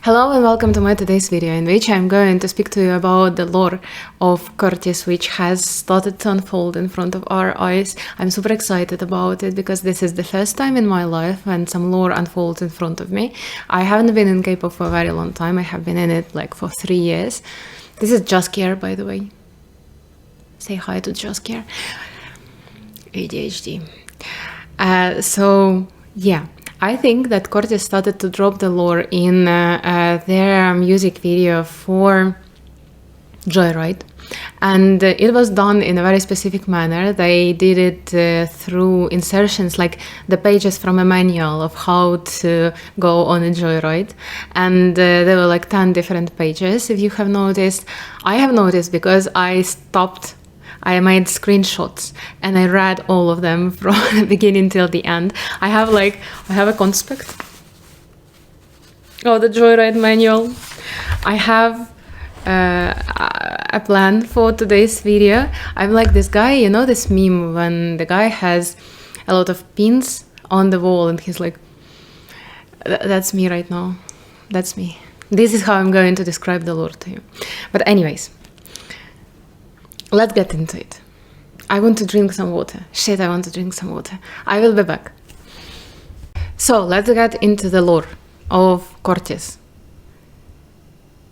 Hello and welcome to my today's video, in which I'm going to speak to you about the lore of CORTIS, which has started to unfold in front of our eyes. I'm super excited about it because this is the first time in my life when some lore unfolds in front of me. I haven't been in K-pop for a very long time. I have been in it like for 3 years. This is Jaskier, by the way. Say hi to Jaskier. ADHD. So yeah. I think that CORTIS started to drop the lore in their music video for Joyride, and it was done in a very specific manner. They did it through insertions, like the pages from a manual of how to go on a Joyride, and there were like 10 different pages. If you have noticed, I have noticed because I made screenshots and I read all of them from the beginning till the end. I have a conspect of the Joyride manual. I have a plan for today's video. I'm like this guy, you know this meme when the guy has a lot of pins on the wall and he's like, that's me right now. That's me. This is how I'm going to describe the lore to you. But anyways, let's get into it. I want to drink some water. Shit, I want to drink some water. I will be back. So, let's get into the lore of CORTIS.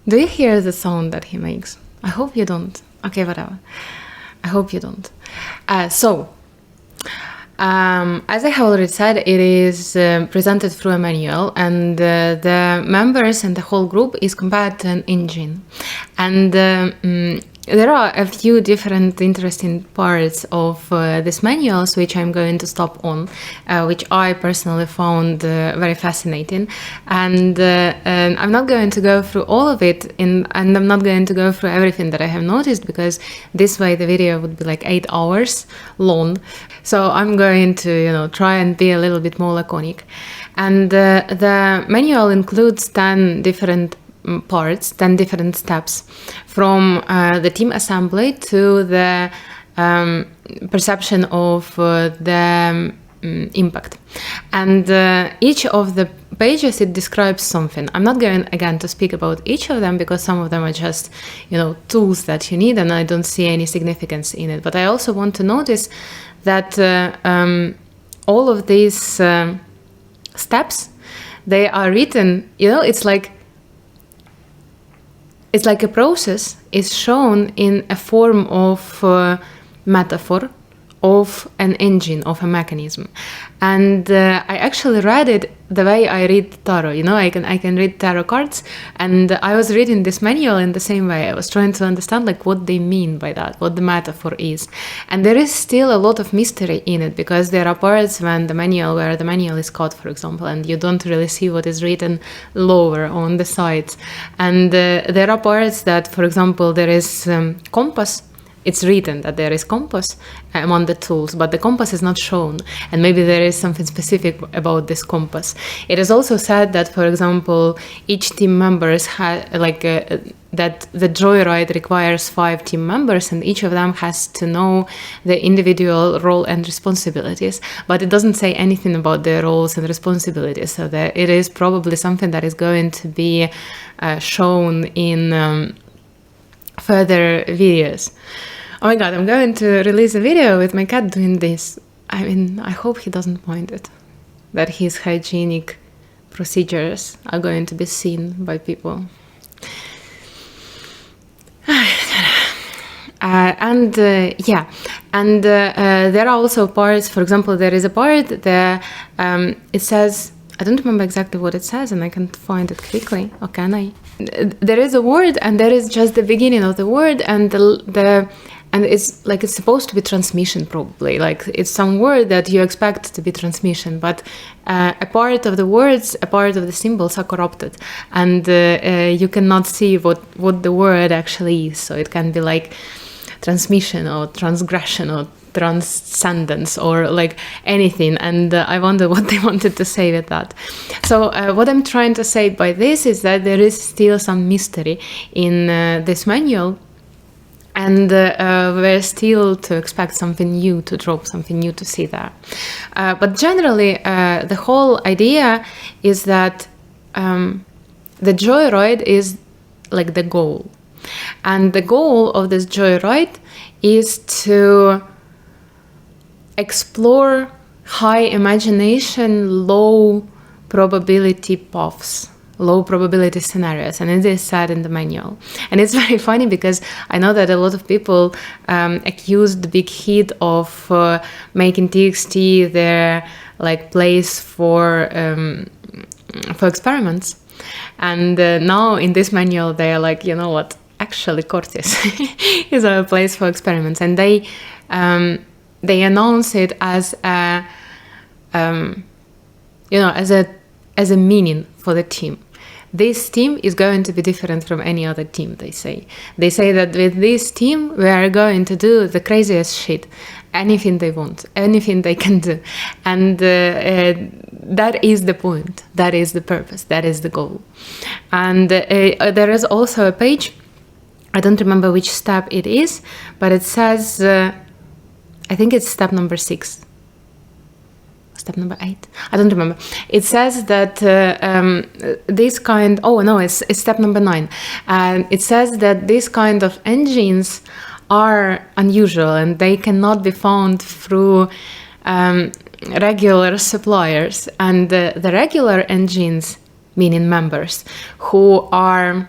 Do you hear the sound that he makes? I hope you don't. Okay, whatever. I hope you don't. As I have already said, it is presented through a manual, and the members and the whole group is compared to an engine. And there are a few different interesting parts of this manuals which I'm going to stop on, which I personally found very fascinating. And I'm not going to go through all of it, and I'm not going to go through everything that I have noticed, because this way the video would be like 8 hours long. So I'm going to, try and be a little bit more laconic. And the manual includes 10 different parts, 10 different steps, from the team assembly to the perception of the impact. And each of the pages, it describes something. I'm not going again to speak about each of them because some of them are just, tools that you need, and I don't see any significance in it. But I also want to notice that all of these steps, they are written, it's like a process is shown in a form of metaphor of an engine, of a mechanism. And I actually read it the way I read tarot. I can read tarot cards, and I was reading this manual in the same way. I was trying to understand what they mean by that, what the metaphor is. And there is still a lot of mystery in it, because there are parts where the manual is cut, for example, and you don't really see what is written lower on the sides. And there are parts that, for example, there is compass. It's written that there is compass among the tools, but the compass is not shown, and maybe there is something specific about this compass. It is also said that, for example, each team members that the Joyride requires 5 team members, and each of them has to know the individual role and responsibilities, but it doesn't say anything about their roles and responsibilities, so that it is probably something that is going to be shown in further videos. Oh my god, I'm going to release a video with my cat doing this. I mean, I hope he doesn't mind it, that his hygienic procedures are going to be seen by people. There are also parts, for example, there is a part there, it says, I don't remember exactly what it says, and I can't find it quickly. Or can I? There is a word, and there is just the beginning of the word, and and it's like it's supposed to be transmission, probably. Like it's some word that you expect to be transmission, but a part of the words, a part of the symbols are corrupted, and you cannot see what the word actually is. So it can be like transmission or transgression or transcendence or like anything, and I wonder what they wanted to say with that. So what I'm trying to say by this is that there is still some mystery in this manual, and we're still to expect something new to drop, something new to see there. But generally, the whole idea is that the joyride is like the goal. And the goal of this joyride is to explore high imagination, low probability paths, low probability scenarios, and it is said in the manual. And it's very funny because I know that a lot of people accused the BigHit of making TXT their like place for experiments. And now in this manual they are like, you know what, actually CORTIS is a place for experiments, and they announce it as a as a meaning for the team. This team is going to be different from any other team, they say. They say that with this team, we are going to do the craziest shit. Anything they want, anything they can do. And that is the point. That is the purpose. That is the goal. And there is also a page, I don't remember which step it is, but it says, I think it's step number 6. Step number 8, I don't remember. It says that this kind, oh no, it's step number 9. And it says that this kind of engines are unusual and they cannot be found through regular suppliers. And the regular engines, meaning members, who are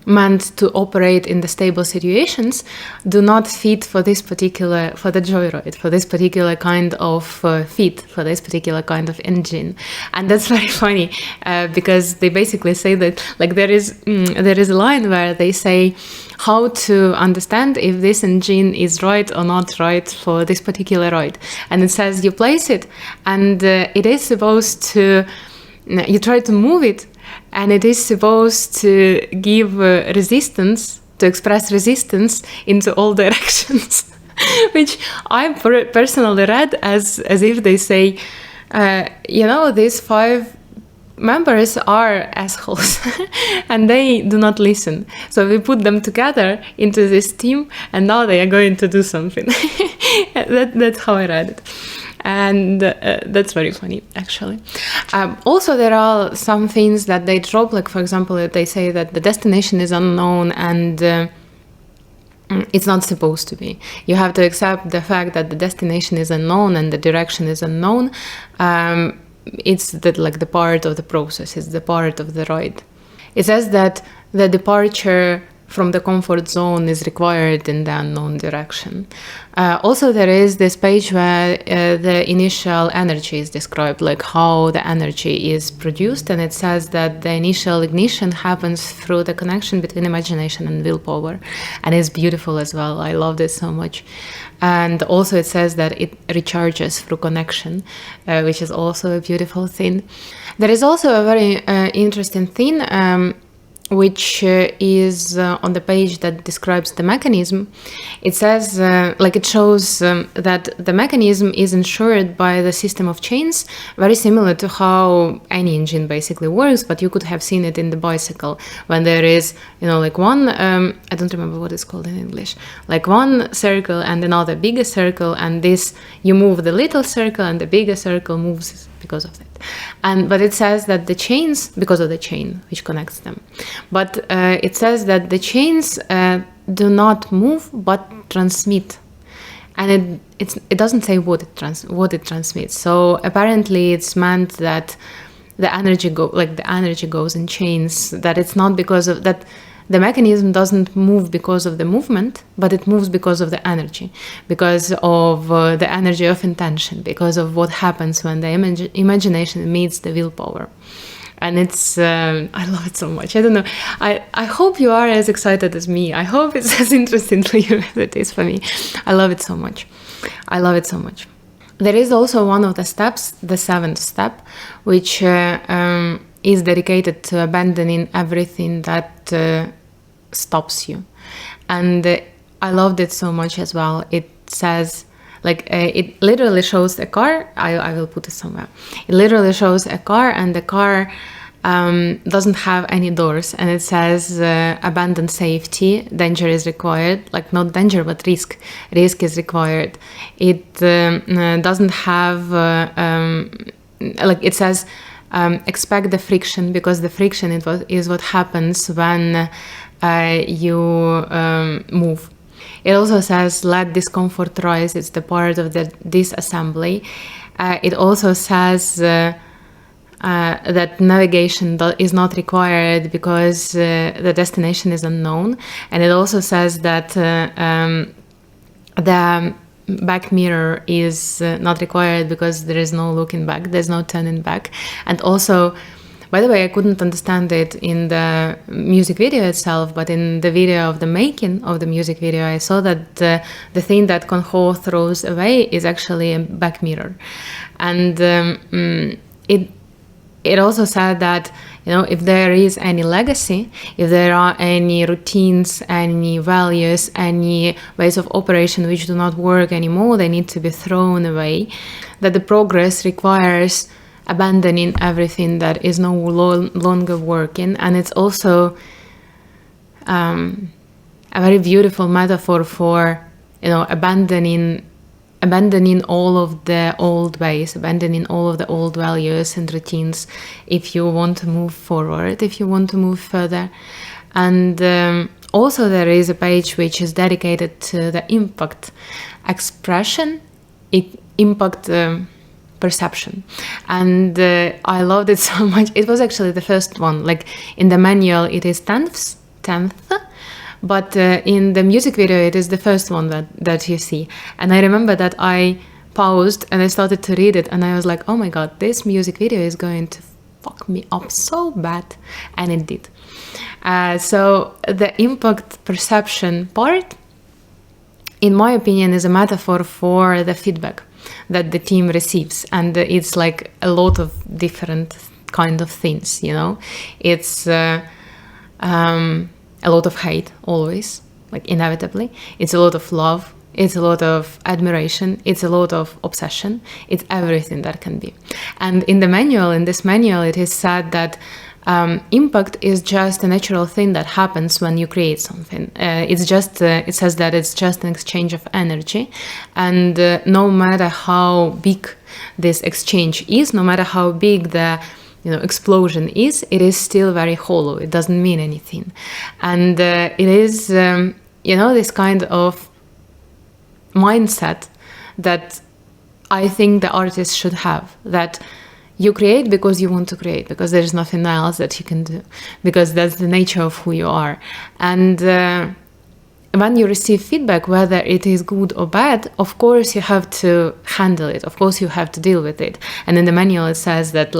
meant to operate in the stable situations, do not fit for this particular, for the joyride, for this particular kind of fit, for this particular kind of engine. And that's very funny because they basically say that, like, there is a line where they say how to understand if this engine is right or not right for this particular ride. And it says you place it and it is supposed to, you try to move it, and it is supposed to give resistance, to express resistance into all directions, which I personally read as if they say, these 5 members are assholes and they do not listen. So we put them together into this team and now they are going to do something. That's how I read it. And that's very funny, actually. Also, there are some things that they drop, like, for example, they say that the destination is unknown and it's not supposed to be. You have to accept the fact that the destination is unknown and the direction is unknown. It's the part of the process, it's the part of the ride. It says that the departure from the comfort zone is required in the unknown direction. Also, there is this page where the initial energy is described, like how the energy is produced, and it says that the initial ignition happens through the connection between imagination and willpower, and it's beautiful as well. I love this so much. And also it says that it recharges through connection, which is also a beautiful thing. There is also a very interesting thing which is on the page that describes the mechanism. It says, it shows that the mechanism is ensured by the system of chains, very similar to how any engine basically works, but you could have seen it in the bicycle when there is, one, I don't remember what it's called in English, like one circle and another bigger circle, and this, you move the little circle and the bigger circle moves because of that. But it says that the chains, because of the chain which connects them, but it says that the chains do not move but transmit, and it doesn't say what it transmits. So apparently it's meant that the energy goes in chains, that it's not because of that. The mechanism doesn't move because of the movement, but it moves because of the energy, because of the energy of intention, because of what happens when the imagination meets the willpower. And it's, I love it so much. I don't know. I hope you are as excited as me. I hope it's as interesting for you as it is for me. I love it so much. I love it so much. There is also one of the steps, the 7th step, which is dedicated to abandoning everything that stops you. And I loved it so much as well. It says, it literally shows a car. I will put it somewhere. It literally shows a car, and the car doesn't have any doors, and it says abandon safety, danger is required, like not danger but risk is required. It doesn't have it says expect the friction, because the friction is what happens when you move. It also says, let discomfort rise. It's the part of the disassembly. It also says that navigation is not required because the destination is unknown. And it also says that the back mirror is not required because there is no looking back, there's no turning back. And also, by the way, I couldn't understand it in the music video itself, but in the video of the making of the music video, I saw that the thing that Konho throws away is actually a back mirror. And it also said that, you know, if there is any legacy, if there are any routines, any values, any ways of operation which do not work anymore, they need to be thrown away. That the progress requires abandoning everything that is no longer working. And it's also a very beautiful metaphor for, you know, abandoning all of the old ways, abandoning all of the old values and routines if you want to move forward, if you want to move further. And also there is a page which is dedicated to the impact expression, impact perception. And I loved it so much. It was actually the first one. Like in the manual it is 10th, but in the music video it is the first one that you see. And I remember that I paused and I started to read it, and I was like, oh my god, this music video is going to fuck me up so bad. And it did. So the impact perception part, in my opinion, is a metaphor for the feedback that the team receives. And it's like a lot of different kind of things, you know. It's a lot of hate, always, like inevitably. It's a lot of love. It's a lot of admiration. It's a lot of obsession. It's everything that can be. And in this manual, it is said that impact is just a natural thing that happens when you create something. It says that it's just an exchange of energy. And no matter how big this exchange is, no matter how big the explosion is, it is still very hollow. It doesn't mean anything. And it is, this kind of mindset that I think the artist should have, that you create because you want to create, because there is nothing else that you can do, because that's the nature of who you are. And when you receive feedback, whether it is good or bad, of course you have to handle it. Of course you have to deal with it. And in the manual it says that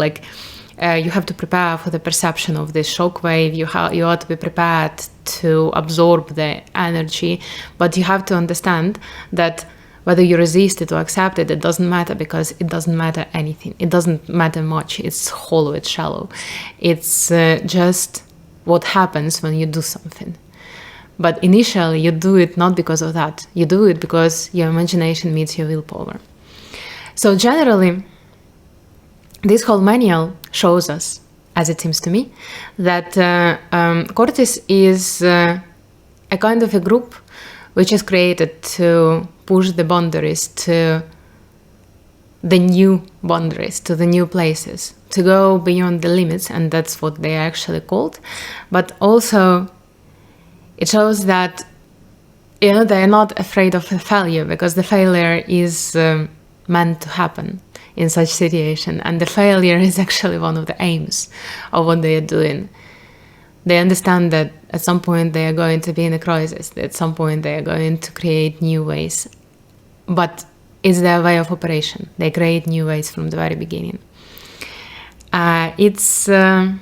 you have to prepare for the perception of this shockwave. You ought to be prepared to absorb the energy, but you have to understand that whether you resist it or accept it, it doesn't matter, because it doesn't matter anything. It doesn't matter much. It's hollow, it's shallow. It's just what happens when you do something. But initially, you do it not because of that. You do it because your imagination meets your willpower. So generally, this whole manual shows us, as it seems to me, that CORTIS is a kind of a group which is created to push the boundaries to the new boundaries, to the new places, to go beyond the limits, and that's what they are actually called. But also, it shows that they are not afraid of a failure, because the failure is meant to happen in such situation, and the failure is actually one of the aims of what they are doing. They understand that at some point they are going to be in a crisis, at some point they are going to create new ways, but it's their way of operation. They create new ways from the very beginning. It's a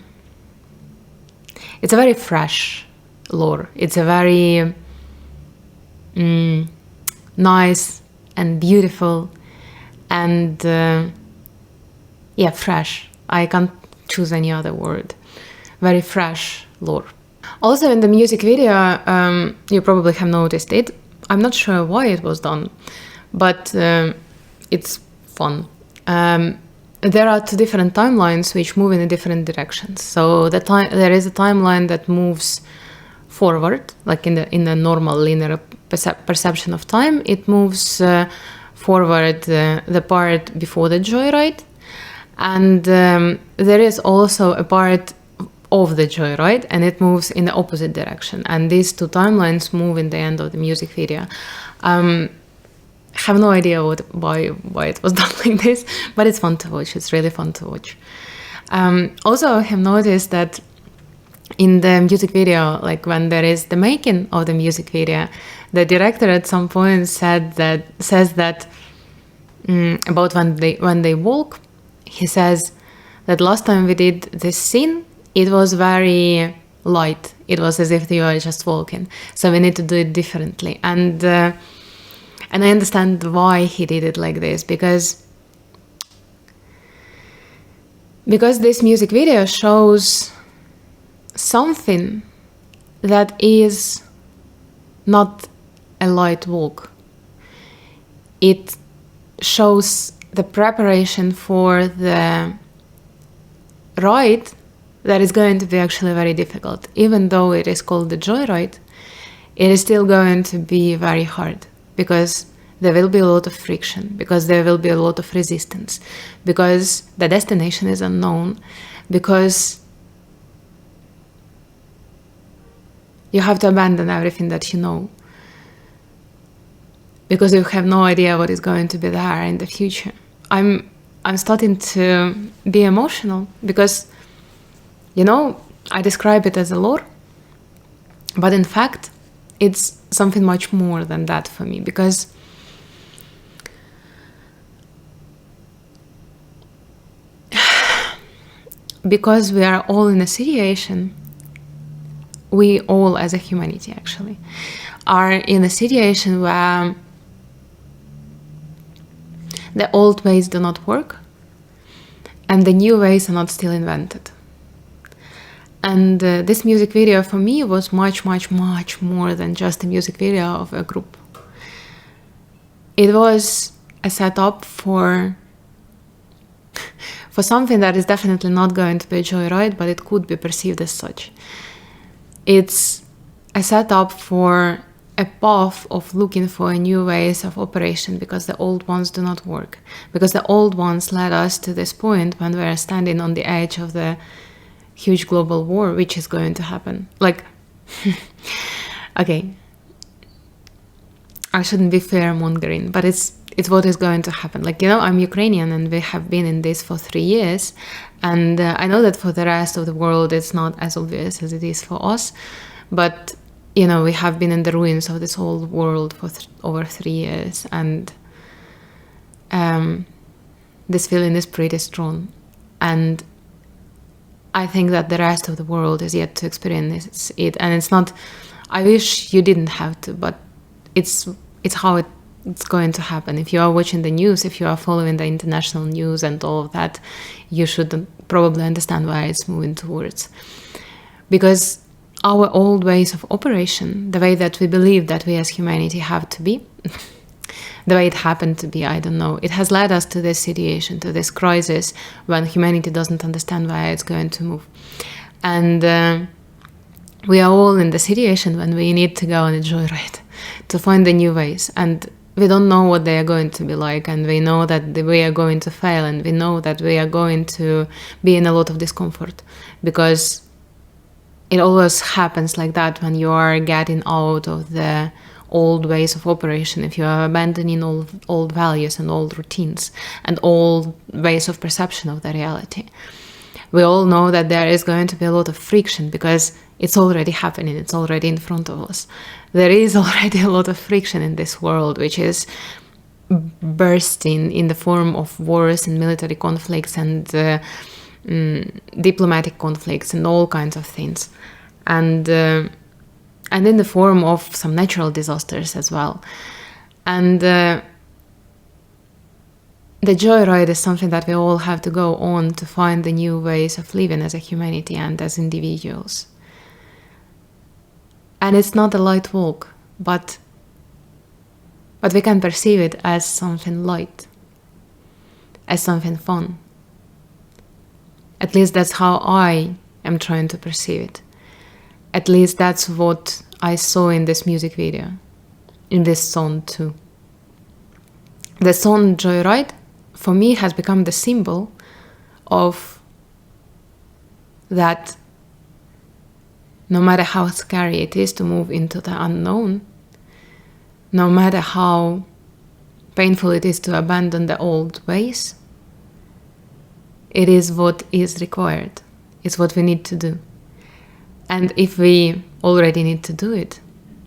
very fresh lore. It's a very nice and beautiful and fresh. I can't choose any other word. Very fresh lore. Also in the music video, you probably have noticed it. I'm not sure why it was done, but it's fun. There are two different timelines which move in different directions. So there is a timeline that moves forward, like in the normal linear perception of time. It moves forward the part before the Joyride, And there is also a part of the Joyride, and it moves in the opposite direction. And these two timelines move in the end of the music video. Have no idea why it was done like this, but it's fun to watch. It's really fun to watch. Also, I have noticed that in the music video, like when there is the making of the music video, the director at some point says that about when they walk. He says that last time we did this scene, it was very light. It was as if you are just walking. So we need to do it differently. And I understand why he did it like this, because this music video shows something that is not a light walk. It shows the preparation for the ride that is going to be actually very difficult. Even though it is called the Joyride, it is still going to be very hard, because there will be a lot of friction, because there will be a lot of resistance, because the destination is unknown, because you have to abandon everything that you know, because you have no idea what is going to be there in the future. I'm starting to be emotional because, I describe it as a lore, but in fact, it's something much more than that for me, because we are all in a situation, we all as a humanity actually, are in a situation where the old ways do not work and the new ways are not still invented. And this music video for me was much, much, much more than just a music video of a group. It was a setup for something that is definitely not going to be a joyride, but it could be perceived as such. It's a setup for a path of looking for new ways of operation, because the old ones do not work. Because the old ones led us to this point when we are standing on the edge of the huge global war, which is going to happen. Okay, I shouldn't be fear-mongering, but it's what is going to happen. I'm Ukrainian and we have been in this for 3 years. And I know that for the rest of the world, it's not as obvious as it is for us. But, we have been in the ruins of this old world for over 3 years. And this feeling is pretty strong. And I think that the rest of the world is yet to experience it. And it's not, I wish you didn't have to, but it's how it's going to happen. If you are watching the news, if you are following the international news and all of that, you should probably understand where it's moving towards. Because our old ways of operation, the way that we believe that we as humanity have to be, the way it happened to be, I don't know, it has led us to this situation, to this crisis, when humanity doesn't understand where it's going to move. And we are all in the situation when we need to go on a joyride to find the new ways. And we don't know what they are going to be like, and we know that we are going to fail, and we know that we are going to be in a lot of discomfort, because it always happens like that when you are getting out of the old ways of operation, if you are abandoning old values and old routines and old ways of perception of the reality. We all know that there is going to be a lot of friction, because it's already happening, it's already in front of us. There is already a lot of friction in this world, which is bursting in the form of wars and military conflicts and diplomatic conflicts and all kinds of things. And in the form of some natural disasters as well. And the joyride is something that we all have to go on to find the new ways of living as a humanity and as individuals. And it's not a light walk, but we can perceive it as something light, as something fun. At least that's how I am trying to perceive it. At least that's what I saw in this music video, in this song too. The song Joyride, for me, has become the symbol of that no matter how scary it is to move into the unknown, no matter how painful it is to abandon the old ways, it is what is required. It's what we need to do. And if we already need to do it,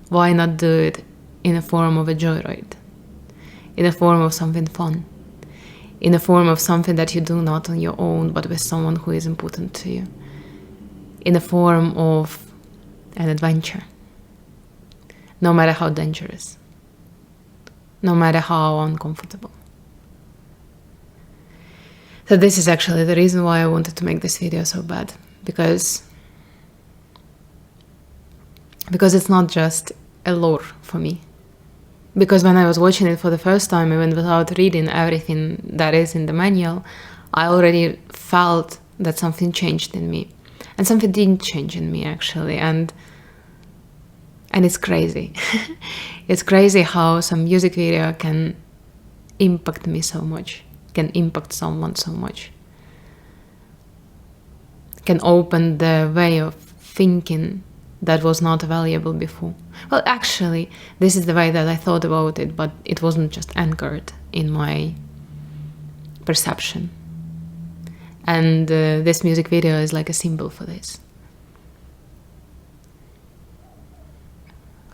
why not do it in a form of a joyride? In a form of something fun? In a form of something that you do not on your own, but with someone who is important to you? In a form of an adventure? No matter how dangerous. No matter how uncomfortable. So this is actually the reason why I wanted to make this video so bad. Because it's not just a lore for me. Because when I was watching it for the first time, even without reading everything that is in the manual, I already felt that something changed in me. And something didn't change in me, actually. And it's crazy. It's crazy how some music video can impact me so much, can impact someone so much, can open the way of thinking that was not valuable before. Well, actually, this is the way that I thought about it, but it wasn't just anchored in my perception. And this music video is like a symbol for this.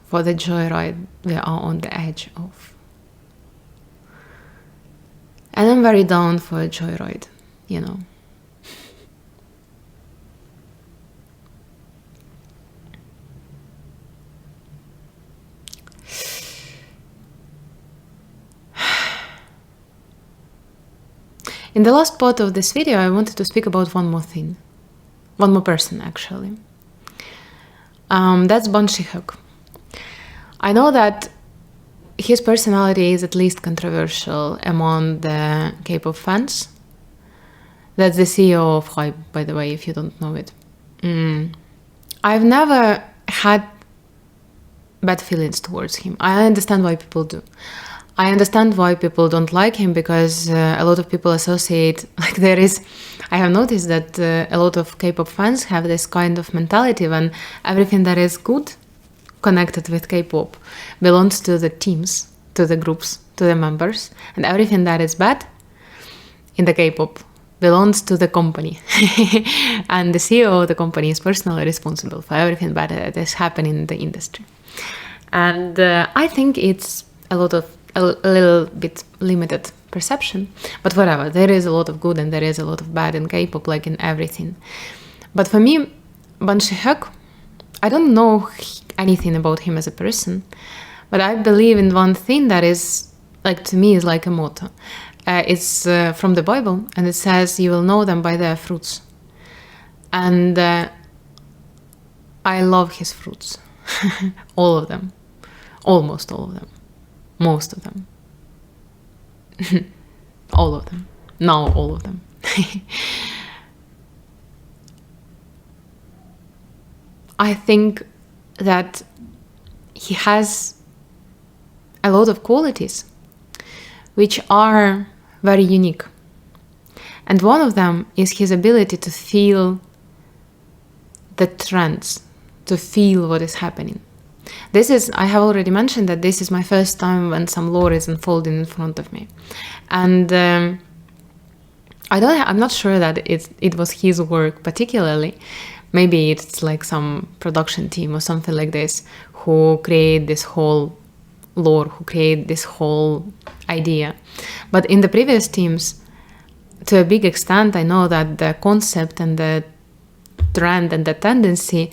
For the joyride we are on the edge of. And I'm very down for a joyride, you know. In the last part of this video, I wanted to speak about one more thing. One more person, actually. That's Ban Shi-hyuk. I know that his personality is at least controversial among the K-pop fans. That's the CEO of Hype, by the way, if you don't know it. I've never had bad feelings towards him. I understand why people do. I understand why people don't like him, because a lot of people associate, like I have noticed that a lot of K-pop fans have this kind of mentality when everything that is good connected with K-pop belongs to the teams, to the groups, to the members, and everything that is bad in the K-pop belongs to the company. And the CEO of the company is personally responsible for everything bad that is happening in the industry. And I think it's a little bit limited perception, but whatever, there is a lot of good and there is a lot of bad in K-pop, like in everything. But for me, Ban Shi-hyuk, I don't know anything about him as a person, but I believe in one thing that is, like, to me, is like a motto. It's from the Bible, and it says, "You will know them by their fruits." And I love his fruits. All of them. Almost all of them. Most of them. All of them. Now all of them. I think that he has a lot of qualities which are very unique. And one of them is his ability to feel the trends, to feel what is happening. I have already mentioned that this is my first time when some lore is unfolding in front of me. And I'm not sure that it was his work particularly. Maybe it's like some production team or something like this who create this whole lore, who create this whole idea. But in the previous teams, to a big extent, I know that the concept and the trend and the tendency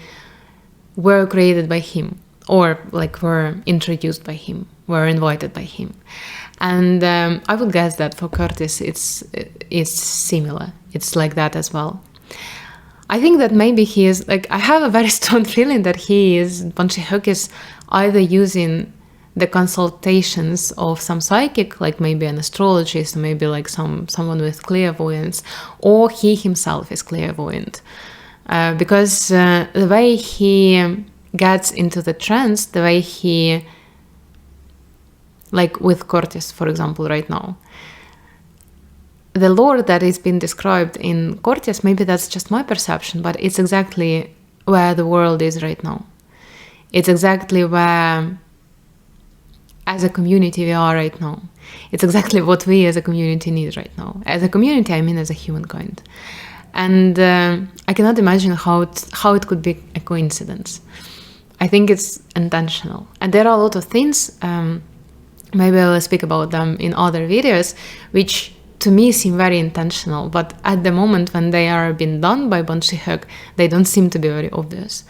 were created by him, or like were introduced by him, were invited by him. And I would guess that for CORTIS it's similar. It's like that as well. I think that maybe he is, like, I have a very strong feeling that Ban Shi-hyuk is either using the consultations of some psychic, like maybe an astrologist, or maybe like someone with clairvoyance, or he himself is clairvoyant. Because the way he gets into the trance, the way he, like with CORTIS, for example, right now, the Lord that is being described in CORTIS, maybe that's just my perception, but it's exactly where the world is right now. It's exactly where, as a community, we are right now. It's exactly what we as a community need right now. As a community, I mean as a humankind. And I cannot imagine how it could be a coincidence. I think it's intentional. And there are a lot of things, maybe I'll speak about them in other videos, which to me seem very intentional, but at the moment when they are being done by Bon Chi-hyuk, they don't seem to be very obvious.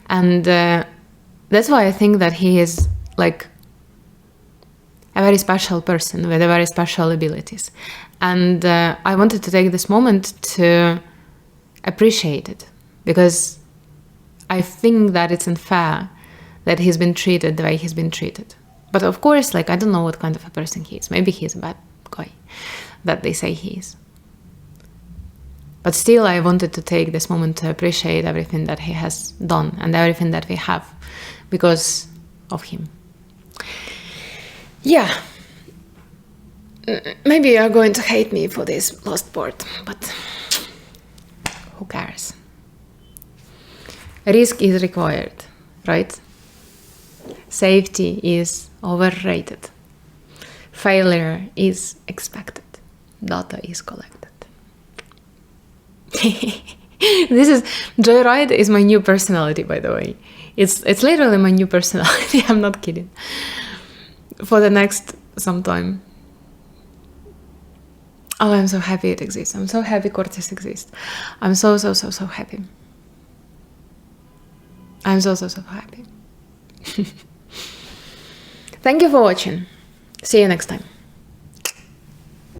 And that's why I think that he is like a very special person with very special abilities. And I wanted to take this moment to appreciate it, because I think that it's unfair that he's been treated the way he's been treated. But of course, like, I don't know what kind of a person he is. Maybe he's a bad guy that they say he is. But still, I wanted to take this moment to appreciate everything that he has done and everything that we have because of him. Yeah. Maybe you're going to hate me for this last part, but who cares? Risk is required, right? Safety is overrated. Failure is expected. Data is collected. Joyride is my new personality, by the way. It's literally my new personality. I'm not kidding. For the next some time. Oh, I'm so happy it exists. I'm so happy CORTIS exists. I'm so happy. I'm so happy. Thank you for watching. See you next time.